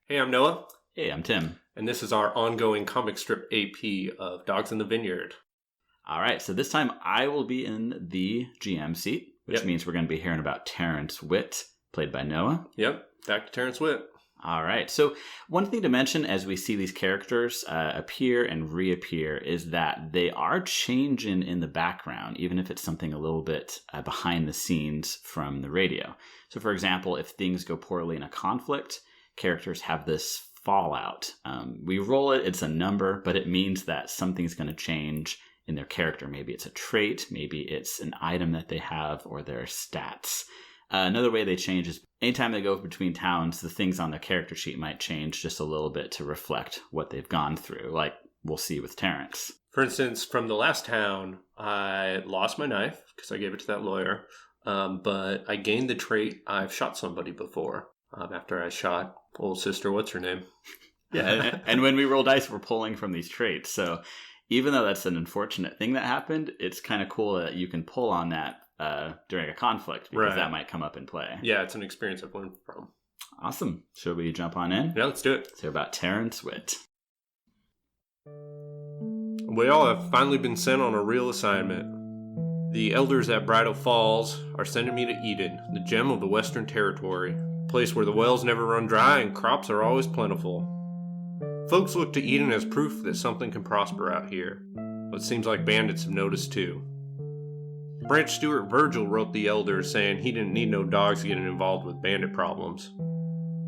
Hey, I'm Noah. Hey, I'm Tim. And this is our ongoing comic strip AP of Dogs in the Vineyard. All right, so this time I will be in the GM seat, which means we're going to be hearing about Terrence Witt, played by Noah. Yep, back to Terrence Witt. All right, so one thing to mention as we see these characters appear and reappear is that they are changing in the background, even if it's something a little bit behind the scenes from the radio. So for example, if things go poorly in a conflict, characters have this fallout. We roll it, it's a number, but it means that something's going to change in their character. Maybe it's a trait, maybe it's an item that they have, or their stats. Another way they change is anytime they go between towns, the things on their character sheet might change just a little bit to reflect what they've gone through, like we'll see with Terrence. For instance, from the last town, I lost my knife because I gave it to that lawyer, but I gained the trait I've shot somebody before after I shot old sister, what's her name? Yeah, and when we roll dice, we're pulling from these traits, so even though that's an unfortunate thing that happened, it's kind of cool that you can pull on that during a conflict, because that might come up in play. Yeah, it's an experience I've learned from. Awesome. Should we jump on in? Yeah, let's do it. Let's hear about Terrence Witt. We all have finally been sent on a real assignment. The elders at Bridal Falls are sending me to Eden, the gem of the Western Territory, a place where the wells never run dry and crops are always plentiful. Folks look to Eden as proof that something can prosper out here, but it seems like bandits have noticed too. Branch steward Vergil wrote the elders saying he didn't need no dogs getting involved with bandit problems.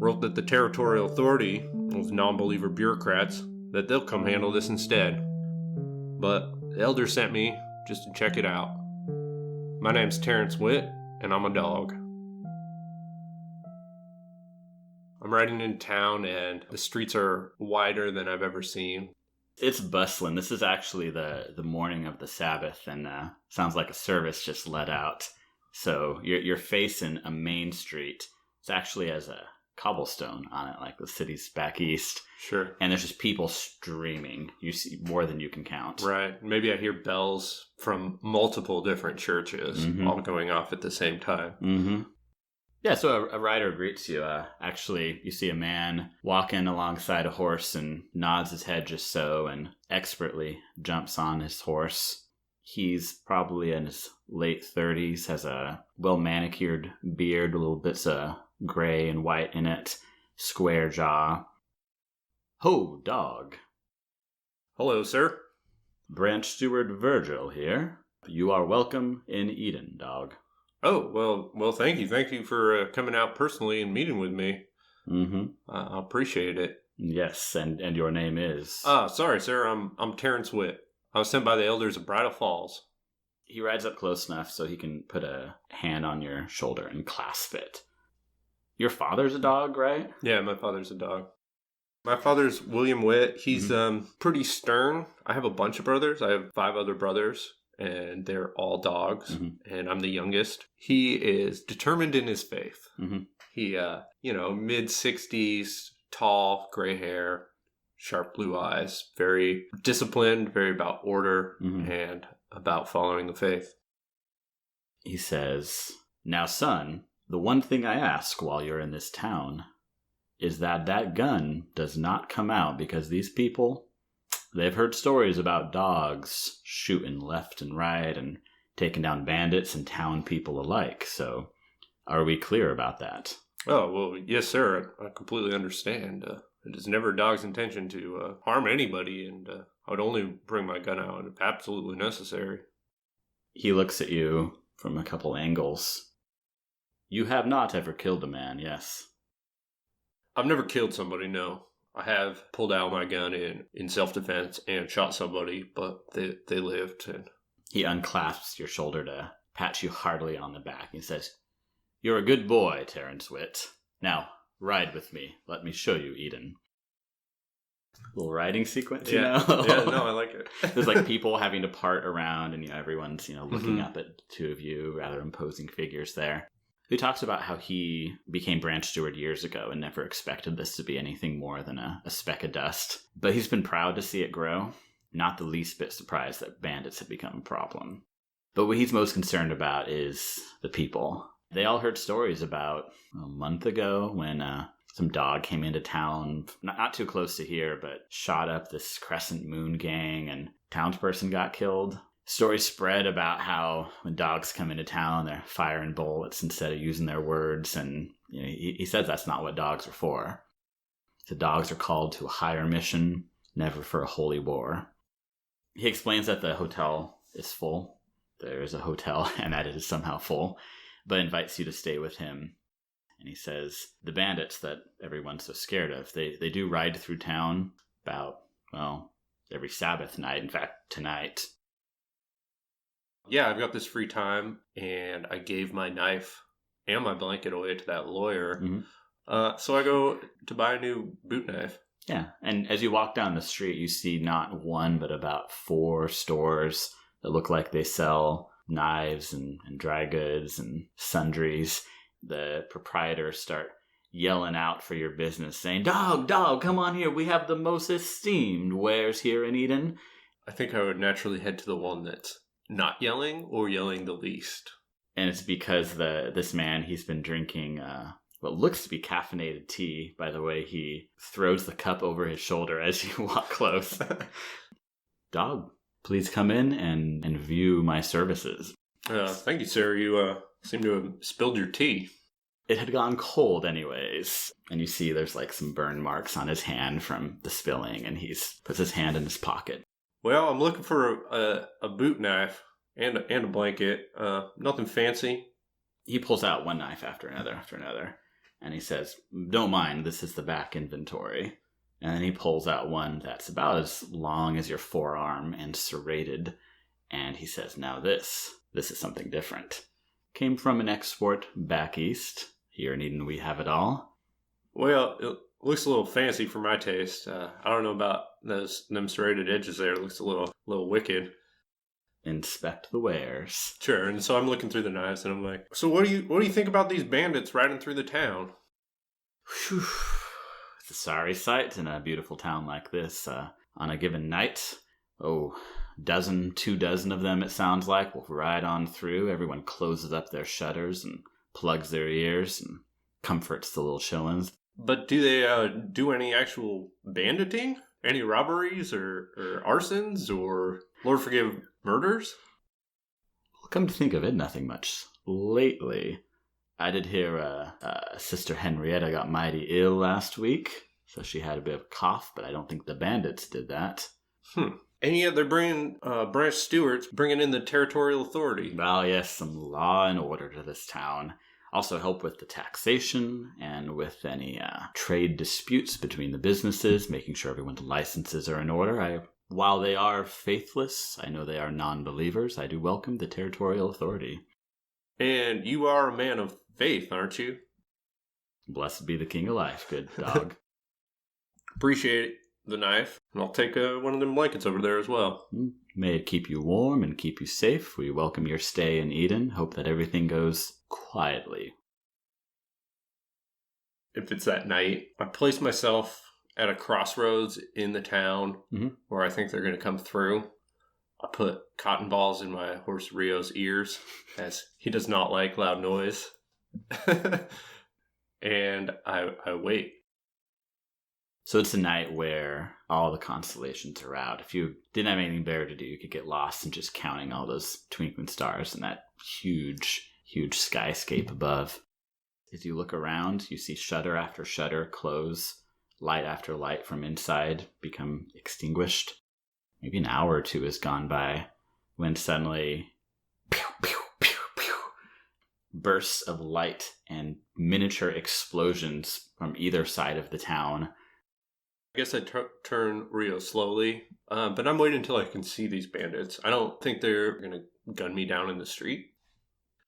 Wrote that the territorial authority, those non-believer bureaucrats, that they'll come handle this instead. But the elders sent me just to check it out. My name's Terrence Witt, and I'm a dog. I'm riding in town, and the streets are wider than I've ever seen. It's bustling. This is actually the morning of the Sabbath, and sounds like a service just let out. So you're facing a main street. It's actually has a cobblestone on it, like the city's back east. Sure. And there's just people streaming. You see more than you can count. Right. Maybe I hear bells from multiple different churches all going off at the same time. Mm-hmm. Yeah, so a rider greets you. Actually, you see a man walking alongside a horse and nods his head just so and expertly jumps on his horse. He's probably in his late 30s, has a well-manicured beard, little bits of gray and white in it, square jaw. Ho, dog. Hello, sir. Branch steward Vergil here. You are welcome in Eden, dog. Oh, well, thank you. Thank you for coming out personally and meeting with me. Mm-hmm. I appreciate it. Yes, and your name is? Sorry, sir. I'm Terrence Witt. I was sent by the elders of Bridal Falls. He rides up close enough so he can put a hand on your shoulder and clasp it. Your father's a dog, right? Yeah, my father's a dog. My father's William Witt. He's pretty stern. I have a bunch of brothers. I have 5 other brothers, and they're all dogs, and I'm the youngest. He is determined in his faith. He, mid-60s, tall, gray hair, sharp blue eyes, very disciplined, very about order, and about following the faith. He says, "Now, son, the one thing I ask while you're in this town is that gun does not come out, because these people, they've heard stories about dogs shooting left and right and taking down bandits and town people alike. So are we clear about that?" Oh, well, yes, sir. I completely understand. It is never a dog's intention to harm anybody, and I would only bring my gun out if absolutely necessary. He looks at you from a couple angles. You have not ever killed a man, yes? I've never killed somebody, no. I have pulled out my gun in self-defense and shot somebody, but they lived. And he unclasps your shoulder to pat you heartily on the back. He says, "You're a good boy, Terrence Witt. Now, ride with me. Let me show you Eden." Little riding sequence, you know? Yeah, no, I like it. There's like people having to part around, and everyone's looking up at the two of you, rather imposing figures there. He talks about how he became branch steward years ago and never expected this to be anything more than a speck of dust. But he's been proud to see it grow, not the least bit surprised that bandits had become a problem. But what he's most concerned about is the people. They all heard stories about a month ago when some dog came into town, not too close to here, but shot up this Crescent Moon gang, and townsperson got killed. Stories spread about how when dogs come into town, they're firing bullets instead of using their words, and he says that's not what dogs are for. The dogs are called to a higher mission, never for a holy war. He explains that the hotel is full. There is a hotel, and that it is somehow full, but invites you to stay with him. And he says, the bandits that everyone's so scared of, they do ride through town about, every Sabbath night. In fact, tonight. Yeah, I've got this free time, and I gave my knife and my blanket away to that lawyer. Mm-hmm. So I go to buy a new boot knife. Yeah, and as you walk down the street, you see not one, but about 4 stores that look like they sell knives and dry goods and sundries. The proprietors start yelling out for your business, saying, Dog, come on here. We have the most esteemed wares here in Eden. I think I would naturally head to the one that's not yelling or yelling the least. And it's because this man, he's been drinking what looks to be caffeinated tea. By the way, he throws the cup over his shoulder as you walk close. Dog, please come in and view my services. Thank you, sir. You seem to have spilled your tea. It had gone cold anyways. And you see there's like some burn marks on his hand from the spilling, and he's puts his hand in his pocket. Well, I'm looking for a boot knife and a blanket. Nothing fancy. He pulls out one knife after another, and he says, don't mind, this is the back inventory. And then he pulls out one that's about as long as your forearm and serrated. And he says, now this is something different. Came from an export back east. Here in Eden we have it all. Well, it looks a little fancy for my taste. I don't know about them serrated edges there. It looks a little wicked. Inspect the wares. Sure, and so I'm looking through the knives, and I'm like, so what do you think about these bandits riding through the town? Whew. It's a sorry sight in a beautiful town like this. On a given night, 2 dozen of them, it sounds like, will ride on through. Everyone closes up their shutters and plugs their ears and comforts the little chillins. But do they do any actual banditing? Any robberies or arsons or, Lord forgive, murders? Well, come to think of it, nothing much lately. I did hear Sister Henrietta got mighty ill last week, so she had a bit of a cough, but I don't think the bandits did that. And yet they're bringing branch stewards, bringing in the territorial authority. Well, yes, some law and order to this town. Also help with the taxation and with any trade disputes between the businesses, making sure everyone's licenses are in order. While they are faithless, I know they are non-believers, I do welcome the territorial authority. And you are a man of faith, aren't you? Blessed be the King of Life, good dog. Appreciate the knife, and I'll take one of them blankets over there as well. May it keep you warm and keep you safe. We welcome your stay in Eden. Hope that everything goes quietly. If it's at night, I place myself at a crossroads in the town where I think they're going to come through. I put cotton balls in my horse Rio's ears, as he does not like loud noise. And I wait. So it's a night where all the constellations are out. If you didn't have anything better to do, you could get lost in just counting all those twinkling stars and that huge skyscape above. As you look around, you see shutter after shutter close, light after light from inside become extinguished. Maybe an hour or 2 has gone by when suddenly pew, pew, pew, pew, bursts of light and miniature explosions from either side of the town. I guess I turn Rio slowly, but I'm waiting until I can see these bandits. I don't think they're going to gun me down in the street.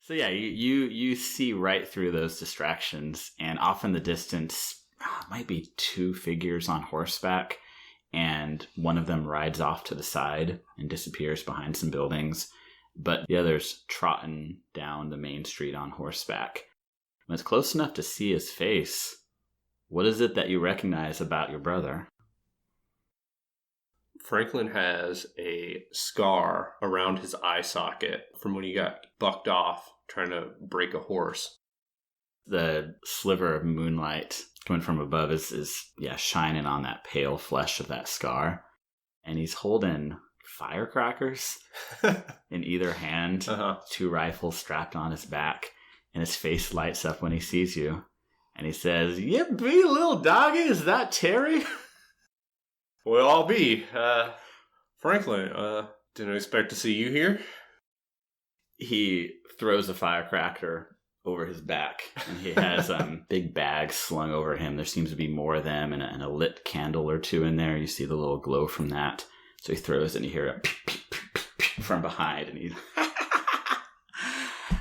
So yeah, you see right through those distractions, and off in the distance, might be 2 figures on horseback, and one of them rides off to the side and disappears behind some buildings, but the other's trotting down the main street on horseback. When it's close enough to see his face, what is it that you recognize about your brother? Franklin has a scar around his eye socket from when he got bucked off trying to break a horse. The sliver of moonlight coming from above is shining on that pale flesh of that scar. And he's holding firecrackers in either hand, 2 rifles strapped on his back, and his face lights up when he sees you. And he says, "Yippee, little doggy, is that Terry?" Well, I'll be. Franklin, didn't expect to see you here. He throws a firecracker over his back, and he has big bags slung over him. There seems to be more of them, and a lit candle or 2 in there. You see the little glow from that. So he throws it, and you hear it from behind, and he's...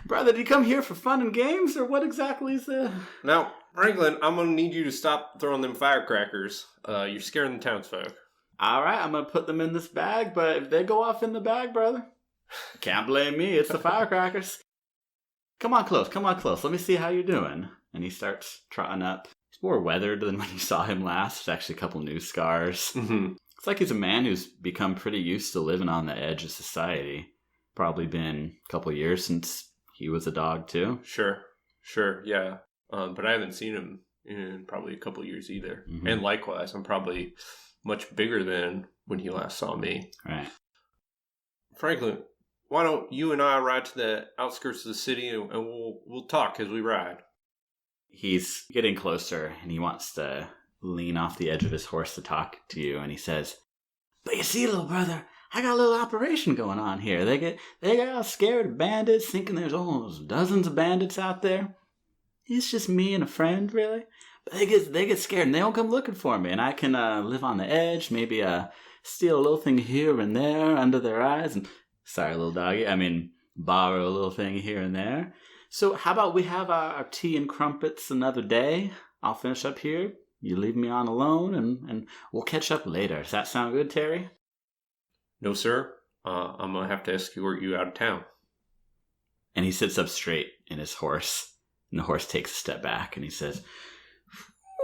"Brother, did you come here for fun and games, or what exactly is the..." Now, Franklin, I'm going to need you to stop throwing them firecrackers. You're scaring the townsfolk. All right, I'm going to put them in this bag, but if they go off in the bag, brother, can't blame me. It's the firecrackers. Come on close. Let me see how you're doing. And he starts trotting up. He's more weathered than when you saw him last. There's actually a couple new scars. Mm-hmm. It's like he's a man who's become pretty used to living on the edge of society. Probably been a couple years since he was a dog, too. Sure, yeah. But I haven't seen him in probably a couple years either. Mm-hmm. And likewise, I'm probably much bigger than when he last saw me. Right. Franklin, why don't you and I ride to the outskirts of the city and we'll talk as we ride? He's getting closer, and he wants to lean off the edge of his horse to talk to you, and he says, "But you see, little brother, I got a little operation going on here. They got all scared of bandits, thinking there's almost dozens of bandits out there. It's just me and a friend, really. But they get scared, and they don't come looking for me, and I can live on the edge, maybe steal a little thing here and there under their eyes, and sorry, little doggy, I mean borrow a little thing here and there. So how about we have our tea and crumpets another day? I'll finish up here. You leave me on alone, and we'll catch up later. Does that sound good, Terry?" "No, sir. I'm going to have to escort you out of town." And he sits up straight in his horse, and the horse takes a step back, and he says,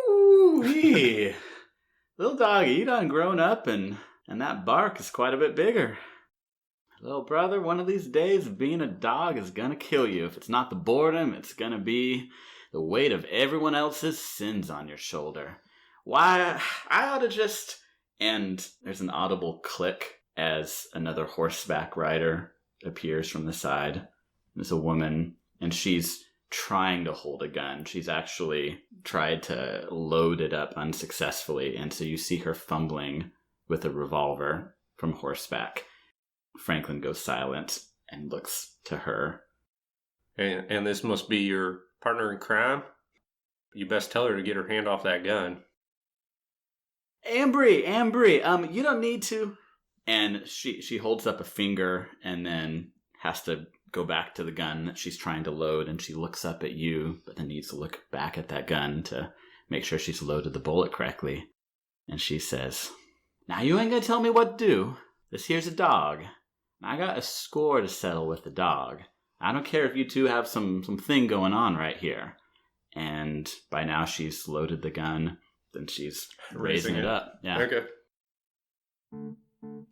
"Ooh-wee. Little doggy, you done grown up, and that bark is quite a bit bigger. Little brother, one of these days, being a dog is going to kill you. If it's not the boredom, it's going to be the weight of everyone else's sins on your shoulder. Why, I ought to just..." And there's an audible click as another horseback rider appears from the side. There's a woman, and she's trying to hold a gun. She's actually tried to load it up unsuccessfully, and so you see her fumbling with a revolver from horseback. Franklin goes silent and looks to her. And this must be your partner in crime? You best tell her to get her hand off that gun. Ambry, you don't need to. And she holds up a finger and then has to go back to the gun that she's trying to load, and she looks up at you, but then needs to look back at that gun to make sure she's loaded the bullet correctly. And she says, "Now you ain't gonna tell me what to do. This here's a dog. I got a score to settle with the dog. I don't care if you two have some thing going on right here." And by now she's loaded the gun, then she's raising it up. Yeah. Okay.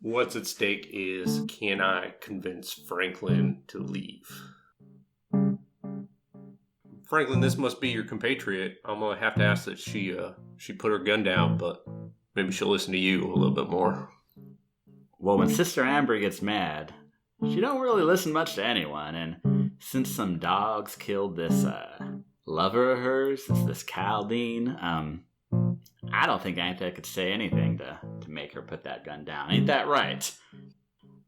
What's at stake is, can I convince Franklin to leave? Franklin, this must be your compatriot. I'm going to have to ask that she put her gun down, but maybe she'll listen to you a little bit more. Well, when Sister Ambry gets mad, she don't really listen much to anyone, and since some dogs killed this lover of hers, this Caldine, I don't think Antha could say anything to make her put that gun down. Ain't that right?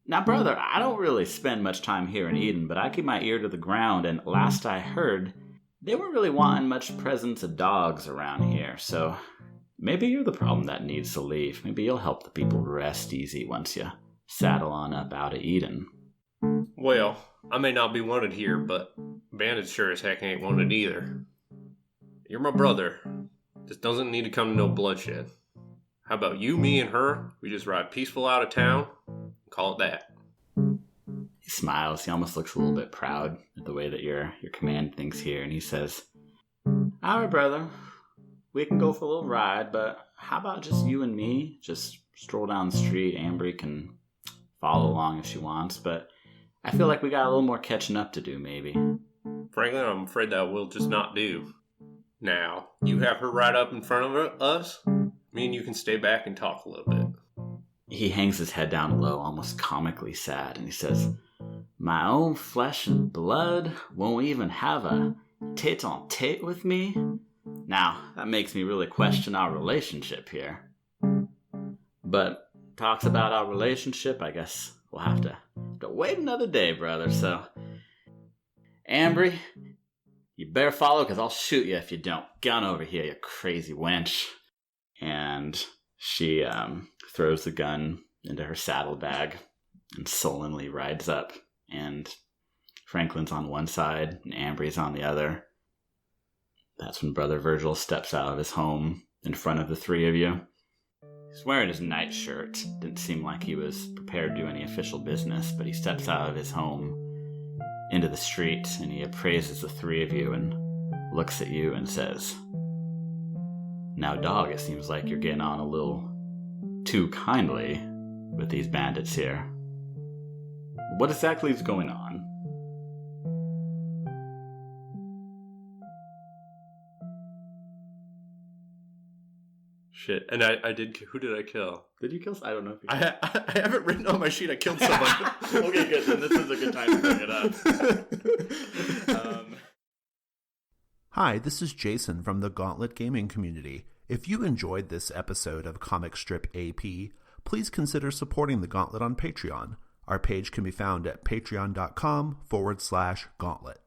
Now, brother, I don't really spend much time here in Eden, but I keep my ear to the ground, and last I heard, they weren't really wanting much presence of dogs around here, so maybe you're the problem that needs to leave. Maybe you'll help the people rest easy once you saddle on up out of Eden. Well, I may not be wanted here, but Bandits sure as heck ain't wanted either. You're my brother. This doesn't need to come to no bloodshed. How about you, me, and her? We just ride peaceful out of town and call it that. He smiles. He almost looks a little bit proud at the way that you're commanding things here, and he says, "All right, brother. We can go for a little ride, but how about just you and me? Just stroll down the street. Ambry can follow along if she wants, but I feel like we got a little more catching up to do, maybe." Franklin, I'm afraid that will just not do. Now, you have her right up in front of us. Me and you can stay back and talk a little bit. He hangs his head down low, almost comically sad, and he says, "My own flesh and blood won't even have a tete-a-tete with me? Now, that makes me really question our relationship here. But talks about our relationship, I guess we'll have to wait another day, brother. So, Ambry, you better follow, because I'll shoot you if you don't. Gun over here, you crazy wench." And she throws the gun into her saddlebag and sullenly rides up. And Franklin's on one side and Ambry's on the other. That's when Brother Vergil steps out of his home in front of the three of you. He's wearing his nightshirt. Didn't seem like he was prepared to do any official business, but he steps out of his home into the street and he appraises the three of you and looks at you and says, "Now, dog, it seems like you're getting on a little too kindly with these bandits here. What exactly is going on?" Shit. And I did. Who did I kill? Did you kill? I don't know. If you I haven't written on my sheet. I killed someone. Okay, good. Then this is a good time to bring it up. Hi, this is Jason from the Gauntlet Gaming Community. If you enjoyed this episode of Comic Strip AP, please consider supporting the Gauntlet on Patreon. Our page can be found at patreon.com/gauntlet.